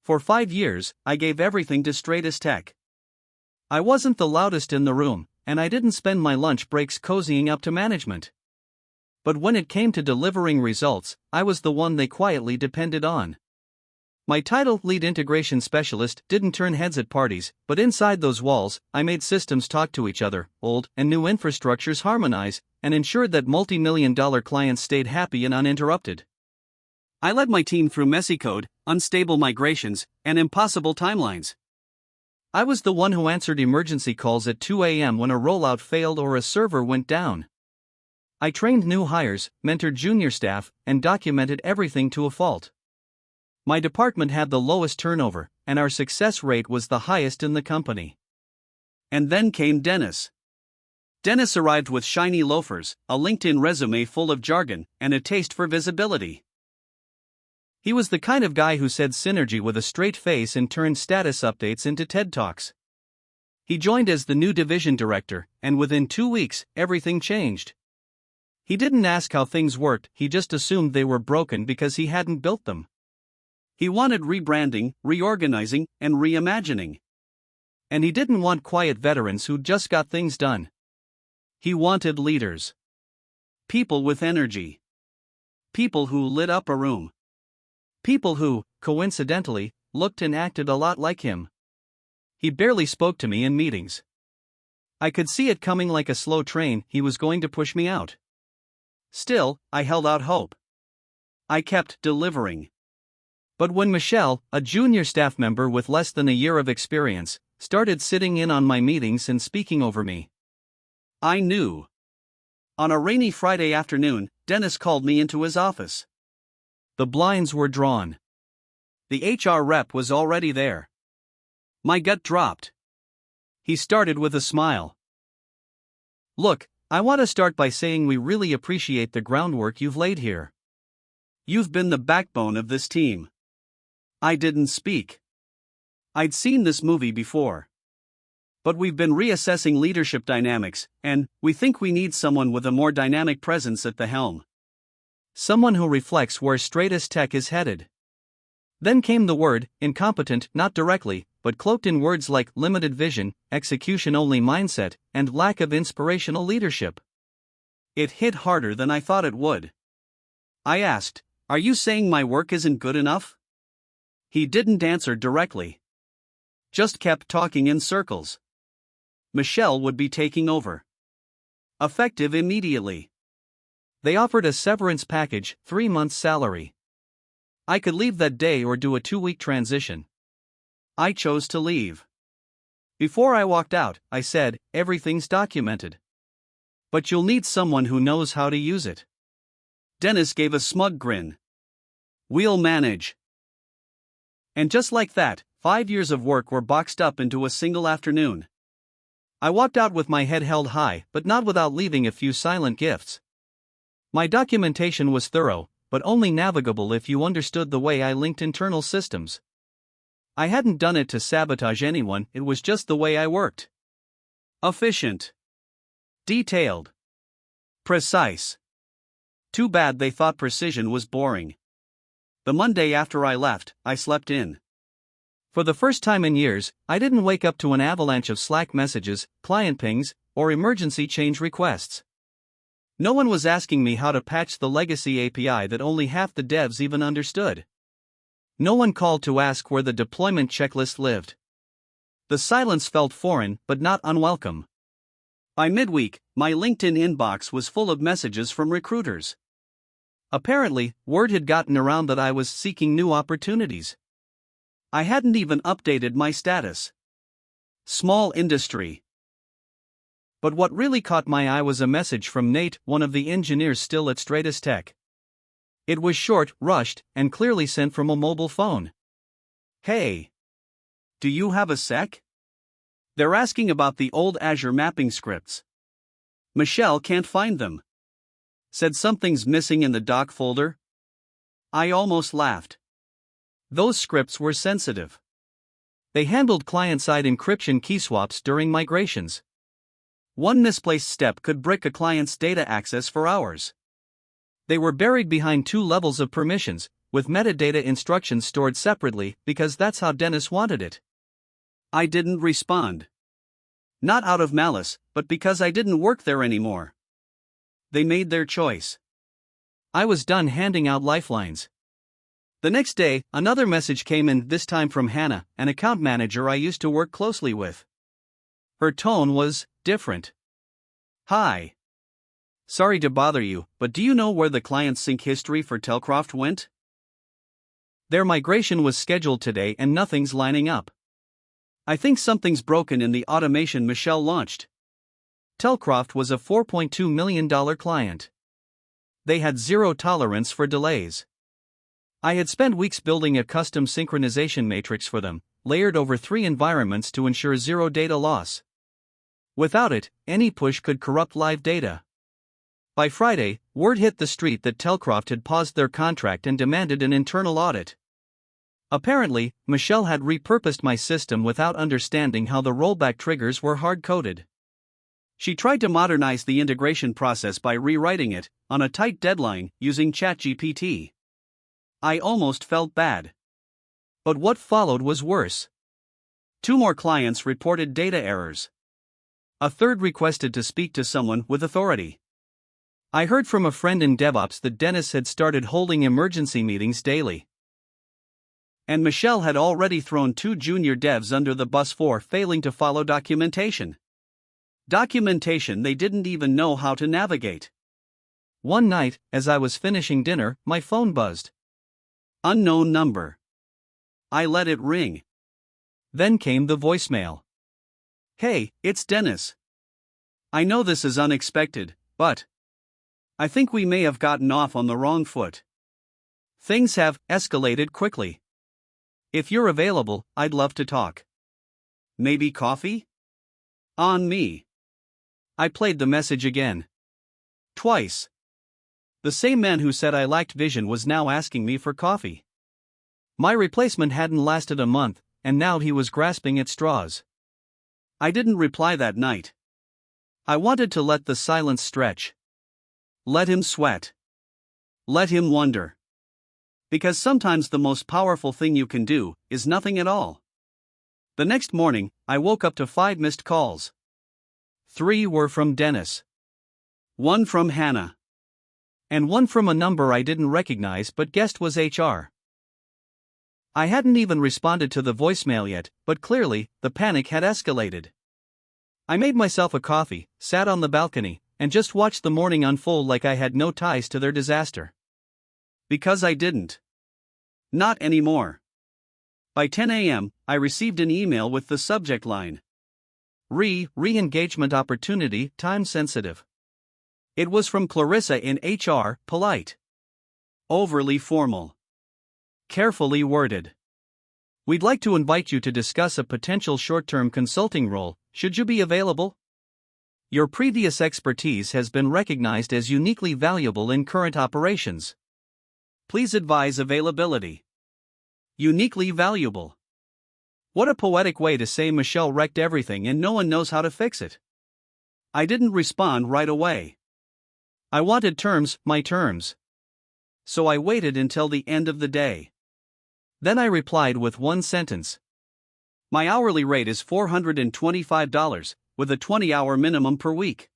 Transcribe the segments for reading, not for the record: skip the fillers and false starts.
For 5 years, I gave everything to straightest tech. I wasn't the loudest in the room, and I didn't spend my lunch breaks cozying up to management. But when it came to delivering results, I was the one they quietly depended on. My title, Lead Integration Specialist, didn't turn heads at parties, but inside those walls, I made systems talk to each other, old and new infrastructures harmonize, and ensured that multi-million-dollar clients stayed happy and uninterrupted. I led my team through messy code, unstable migrations, and impossible timelines. I was the one who answered emergency calls at 2 a.m. when a rollout failed or a server went down. I trained new hires, mentored junior staff, and documented everything to a fault. My department had the lowest turnover, and our success rate was the highest in the company. And then came Dennis. Dennis arrived with shiny loafers, a LinkedIn resume full of jargon, and a taste for visibility. He was the kind of guy who said synergy with a straight face and turned status updates into TED Talks. He joined as the new division director, and within 2 weeks, everything changed. He didn't ask how things worked, he just assumed they were broken because he hadn't built them. He wanted rebranding, reorganizing, and reimagining. And he didn't want quiet veterans who just got things done. He wanted leaders. People with energy. People who lit up a room. People who, coincidentally, looked and acted a lot like him. He barely spoke to me in meetings. I could see it coming like a slow train, he was going to push me out. Still, I held out hope. I kept delivering. But when Michelle, a junior staff member with less than a year of experience, started sitting in on my meetings and speaking over me, I knew. On a rainy Friday afternoon, Dennis called me into his office. The blinds were drawn. The HR rep was already there. My gut dropped. He started with a smile. Look, I want to start by saying we really appreciate the groundwork you've laid here. You've been the backbone of this team. I didn't speak. I'd seen this movie before. But we've been reassessing leadership dynamics, and we think we need someone with a more dynamic presence at the helm. Someone who reflects where straightest tech is headed. Then came the word, incompetent, not directly, but cloaked in words like limited vision, execution-only mindset, and lack of inspirational leadership. It hit harder than I thought it would. I asked, "Are you saying my work isn't good enough?" He didn't answer directly. Just kept talking in circles. Michelle would be taking over. Effective immediately. They offered a severance package, 3 months' salary. I could leave that day or do a 2-week transition. I chose to leave. Before I walked out, I said, "Everything's documented. But you'll need someone who knows how to use it." Dennis gave a smug grin. "We'll manage." And just like that, 5 years of work were boxed up into a single afternoon. I walked out with my head held high, but not without leaving a few silent gifts. My documentation was thorough, but only navigable if you understood the way I linked internal systems. I hadn't done it to sabotage anyone, it was just the way I worked. Efficient. Detailed. Precise. Too bad they thought precision was boring. The Monday after I left, I slept in. For the first time in years, I didn't wake up to an avalanche of Slack messages, client pings, or emergency change requests. No one was asking me how to patch the legacy API that only half the devs even understood. No one called to ask where the deployment checklist lived. The silence felt foreign, but not unwelcome. By midweek, my LinkedIn inbox was full of messages from recruiters. Apparently, word had gotten around that I was seeking new opportunities. I hadn't even updated my status. Small industry. But what really caught my eye was a message from Nate, one of the engineers still at Stratus Tech. It was short, rushed, and clearly sent from a mobile phone. "Hey. Do you have a sec? They're asking about the old Azure mapping scripts. Michelle can't find them. Said something's missing in the doc folder." I almost laughed. Those scripts were sensitive. They handled client-side encryption key swaps during migrations. One misplaced step could brick a client's data access for hours. They were buried behind 2 levels of permissions, with metadata instructions stored separately because that's how Dennis wanted it. I didn't respond. Not out of malice, but because I didn't work there anymore. They made their choice. I was done handing out lifelines. The next day, another message came in, this time from Hannah, an account manager I used to work closely with. Her tone was different. Hi. Sorry to bother you, but do you know where the client's sync history for Telcroft went? Their migration was scheduled today and nothing's lining up. I think something's broken in the automation Michelle launched. Telcroft was a $4.2 million client. They had zero tolerance for delays. I had spent weeks building a custom synchronization matrix for them, layered over 3 environments to ensure zero data loss. Without it, any push could corrupt live data. By Friday, word hit the street that Telcroft had paused their contract and demanded an internal audit. Apparently, Michelle had repurposed my system without understanding how the rollback triggers were hard-coded. She tried to modernize the integration process by rewriting it, on a tight deadline, using ChatGPT. I almost felt bad. But what followed was worse. 2 more clients reported data errors. A third requested to speak to someone with authority. I heard from a friend in DevOps that Dennis had started holding emergency meetings daily. And Michelle had already thrown 2 junior devs under the bus for failing to follow documentation. Documentation they didn't even know how to navigate. One night, as I was finishing dinner, my phone buzzed. Unknown number. I let it ring. Then came the voicemail. Hey, it's Dennis. I know this is unexpected, but I think we may have gotten off on the wrong foot. Things have escalated quickly. If you're available, I'd love to talk. Maybe coffee? On me. I played the message again. Twice. The same man who said I lacked vision was now asking me for coffee. My replacement hadn't lasted a month, and now he was grasping at straws. I didn't reply that night. I wanted to let the silence stretch. Let him sweat. Let him wonder. Because sometimes the most powerful thing you can do is nothing at all. The next morning, I woke up to 5 missed calls. 3 were from Dennis. 1 from Hannah. And 1 from a number I didn't recognize but guessed was HR. I hadn't even responded to the voicemail yet, but clearly, the panic had escalated. I made myself a coffee, sat on the balcony, and just watched the morning unfold like I had no ties to their disaster. Because I didn't. Not anymore. By 10 a.m., I received an email with the subject line. Re-engagement opportunity, time sensitive. It was from Clarissa in HR, polite. Overly formal. Carefully worded. We'd like to invite you to discuss a potential short-term consulting role, should you be available? Your previous expertise has been recognized as uniquely valuable in current operations. Please advise availability. Uniquely valuable. What a poetic way to say Michelle wrecked everything and no one knows how to fix it. I didn't respond right away. I wanted terms, my terms. So I waited until the end of the day. Then I replied with 1 sentence. My hourly rate is $425, with a 20-hour minimum per week.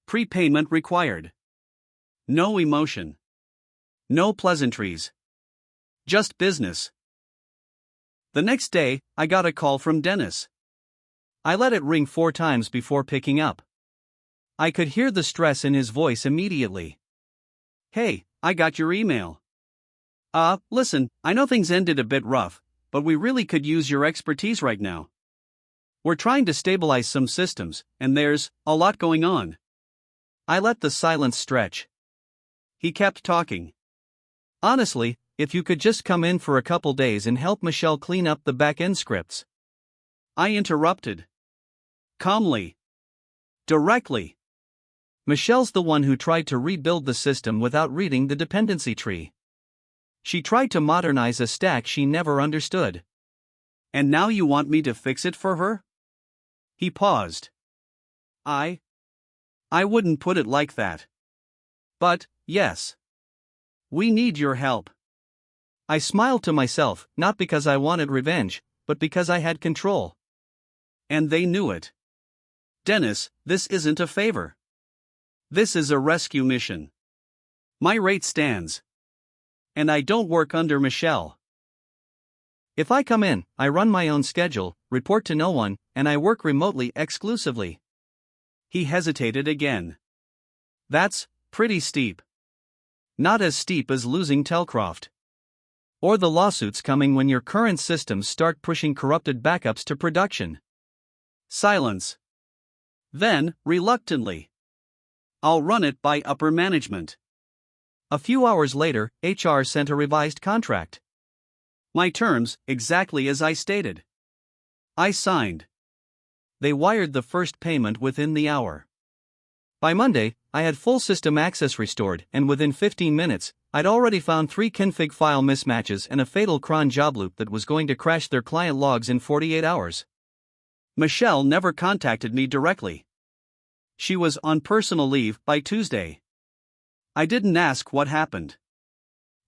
Prepayment required. No emotion. No pleasantries. Just business. The next day, I got a call from Dennis. I let it ring 4 times before picking up. I could hear the stress in his voice immediately. Hey, I got your email. Listen, I know things ended a bit rough, but we really could use your expertise right now. We're trying to stabilize some systems, and there's a lot going on. I let the silence stretch. He kept talking. Honestly, if you could just come in for a couple days and help Michelle clean up the back-end scripts. I interrupted. Calmly. Directly. Michelle's the one who tried to rebuild the system without reading the dependency tree. She tried to modernize a stack she never understood. And now you want me to fix it for her? He paused. I wouldn't put it like that. But, yes. We need your help. I smiled to myself, not because I wanted revenge, but because I had control. And they knew it. Dennis, this isn't a favor. This is a rescue mission. My rate stands. And I don't work under Michelle. If I come in, I run my own schedule, report to no one, and I work remotely exclusively. He hesitated again. That's pretty steep. Not as steep as losing Telcroft. Or the lawsuits coming when your current systems start pushing corrupted backups to production. Silence. Then, reluctantly. I'll run it by upper management. A few hours later, HR sent a revised contract. My terms, exactly as I stated. I signed. They wired the first payment within the hour. By Monday, I had full system access restored, and within 15 minutes, I'd already found 3 config file mismatches and a fatal cron job loop that was going to crash their client logs in 48 hours. Michelle never contacted me directly. She was on personal leave by Tuesday. I didn't ask what happened.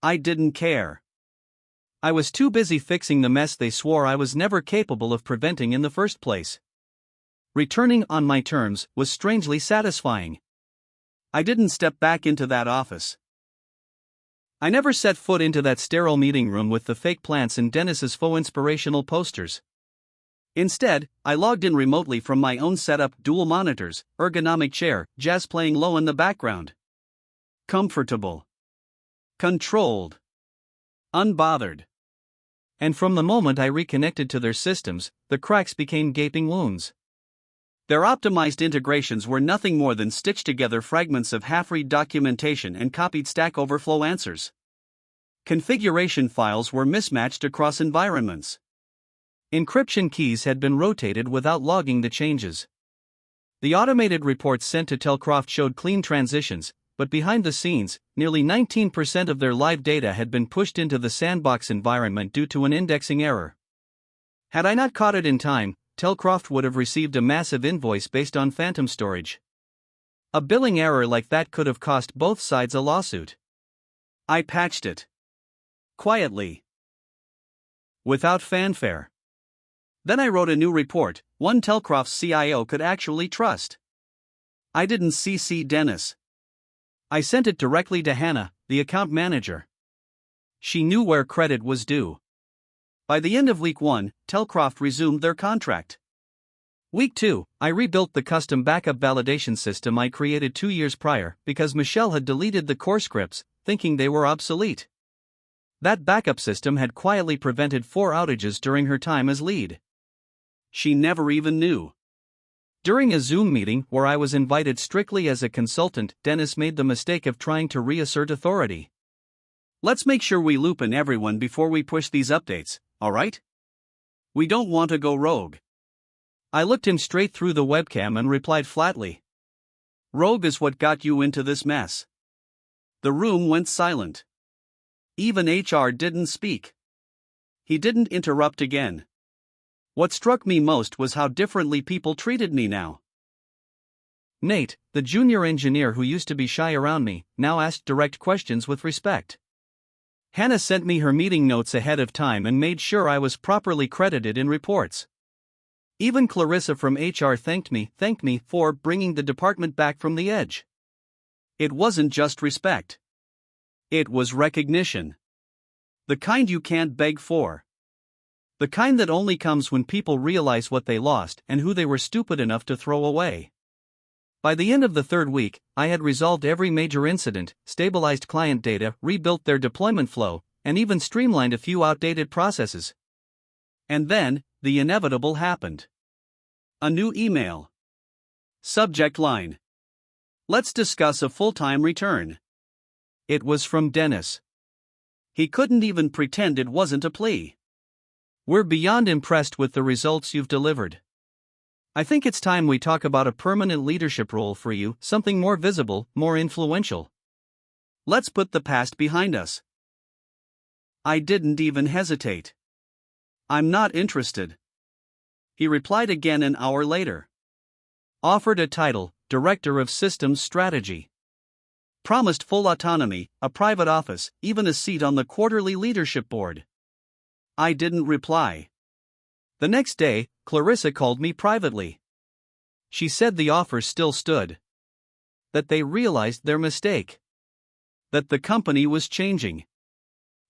I didn't care. I was too busy fixing the mess they swore I was never capable of preventing in the first place. Returning on my terms was strangely satisfying. I didn't step back into that office. I never set foot into that sterile meeting room with the fake plants and Dennis's faux inspirational posters. Instead, I logged in remotely from my own setup, dual monitors, ergonomic chair, jazz playing low in the background. Comfortable. Controlled. Unbothered. And from the moment I reconnected to their systems, the cracks became gaping wounds. Their optimized integrations were nothing more than stitched together fragments of half-read documentation and copied Stack Overflow answers. Configuration files were mismatched across environments. Encryption keys had been rotated without logging the changes. The automated reports sent to Telcroft showed clean transitions, but behind the scenes, nearly 19% of their live data had been pushed into the sandbox environment due to an indexing error. Had I not caught it in time, Telcroft would have received a massive invoice based on phantom storage. A billing error like that could have cost both sides a lawsuit. I patched it. Quietly. Without fanfare. Then I wrote a new report, one Telcroft's CIO could actually trust. I didn't CC Dennis. I sent it directly to Hannah, the account manager. She knew where credit was due. By the end of week 1, Telcroft resumed their contract. Week 2, I rebuilt the custom backup validation system I created 2 years prior because Michelle had deleted the core scripts, thinking they were obsolete. That backup system had quietly prevented 4 outages during her time as lead. She never even knew. During a Zoom meeting where I was invited strictly as a consultant, Dennis made the mistake of trying to reassert authority. Let's make sure we loop in everyone before we push these updates, alright? We don't want to go rogue. I looked him straight through the webcam and replied flatly. Rogue is what got you into this mess. The room went silent. Even HR didn't speak. He didn't interrupt again. What struck me most was how differently people treated me now. Nate, the junior engineer who used to be shy around me, now asked direct questions with respect. Hannah sent me her meeting notes ahead of time and made sure I was properly credited in reports. Even Clarissa from HR thanked me for bringing the department back from the edge. It wasn't just respect. It was recognition. The kind you can't beg for. The kind that only comes when people realize what they lost and who they were stupid enough to throw away. By the end of the 3rd week, I had resolved every major incident, stabilized client data, rebuilt their deployment flow, and even streamlined a few outdated processes. And then, the inevitable happened. A new email. Subject line. Let's discuss a full-time return. It was from Dennis. He couldn't even pretend it wasn't a plea. We're beyond impressed with the results you've delivered. I think it's time we talk about a permanent leadership role for you, something more visible, more influential. Let's put the past behind us. I didn't even hesitate. I'm not interested. He replied again an hour later. Offered a title, Director of Systems Strategy. Promised full autonomy, a private office, even a seat on the quarterly leadership board. I didn't reply. The next day, Clarissa called me privately. She said the offer still stood. That they realized their mistake. That the company was changing.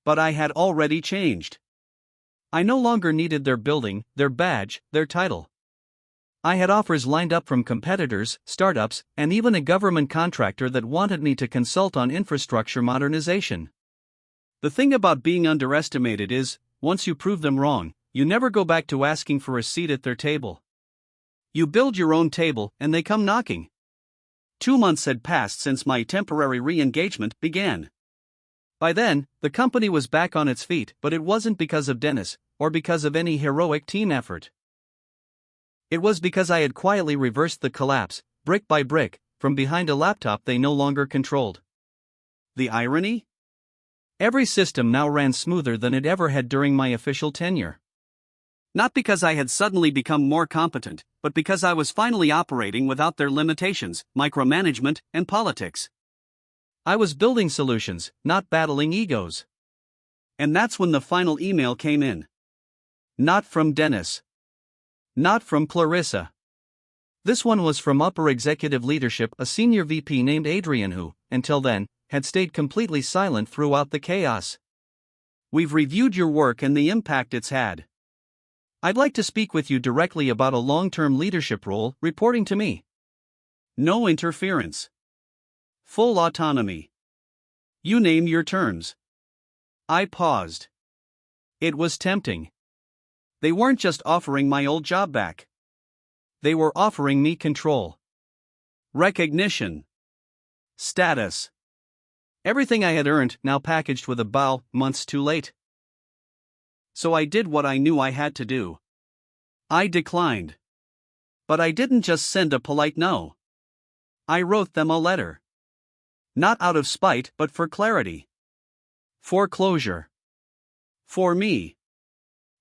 But I had already changed. I no longer needed their building, their badge, their title. I had offers lined up from competitors, startups, and even a government contractor that wanted me to consult on infrastructure modernization. The thing about being underestimated is, once you prove them wrong, you never go back to asking for a seat at their table. You build your own table, and they come knocking. 2 months had passed since my temporary re-engagement began. By then, the company was back on its feet, but it wasn't because of Dennis, or because of any heroic team effort. It was because I had quietly reversed the collapse, brick by brick, from behind a laptop they no longer controlled. The irony? Every system now ran smoother than it ever had during my official tenure. Not because I had suddenly become more competent, but because I was finally operating without their limitations, micromanagement, and politics. I was building solutions, not battling egos. And that's when the final email came in. Not from Dennis. Not from Clarissa. This one was from upper executive leadership, a senior VP named Adrian who, until then, had stayed completely silent throughout the chaos. We've reviewed your work and the impact it's had. I'd like to speak with you directly about a long-term leadership role reporting to me. No interference. Full autonomy. You name your terms. I paused. It was tempting. They weren't just offering my old job back. They were offering me control. Recognition. Status. Everything I had earned now packaged with a bow, months too late. So I did what I knew I had to do. I declined. But I didn't just send a polite no. I wrote them a letter. Not out of spite, but for clarity. For closure. For me.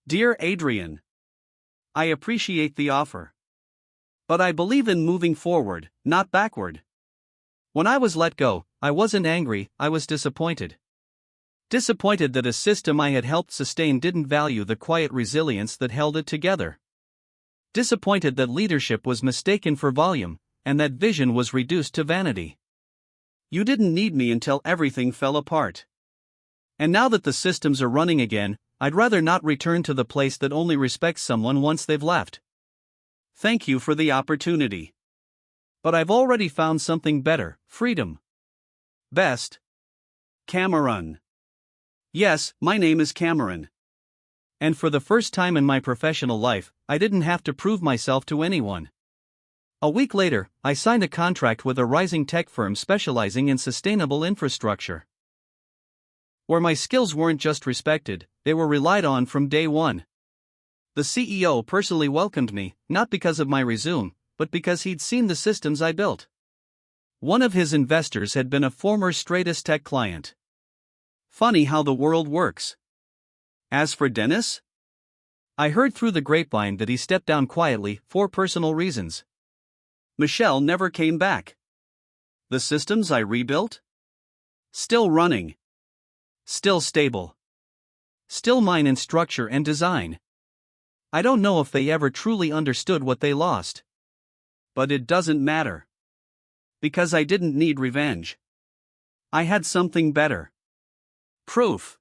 Dear Adrian. I appreciate the offer. But I believe in moving forward, not backward. When I was let go, I wasn't angry, I was disappointed. Disappointed that a system I had helped sustain didn't value the quiet resilience that held it together. Disappointed that leadership was mistaken for volume, and that vision was reduced to vanity. You didn't need me until everything fell apart. And now that the systems are running again, I'd rather not return to the place that only respects someone once they've left. Thank you for the opportunity. But I've already found something better, freedom. Best. Cameron. Yes, my name is Cameron. And for the first time in my professional life, I didn't have to prove myself to anyone. A week later, I signed a contract with a rising tech firm specializing in sustainable infrastructure. Where my skills weren't just respected, they were relied on from day one. The CEO personally welcomed me, not because of my resume, but because he'd seen the systems I built. One of his investors had been a former Stratus Tech client. Funny how the world works. As for Dennis? I heard through the grapevine that he stepped down quietly for personal reasons. Michelle never came back. The systems I rebuilt? Still running. Still stable. Still mine in structure and design. I don't know if they ever truly understood what they lost. But it doesn't matter. Because I didn't need revenge. I had something better. Proof.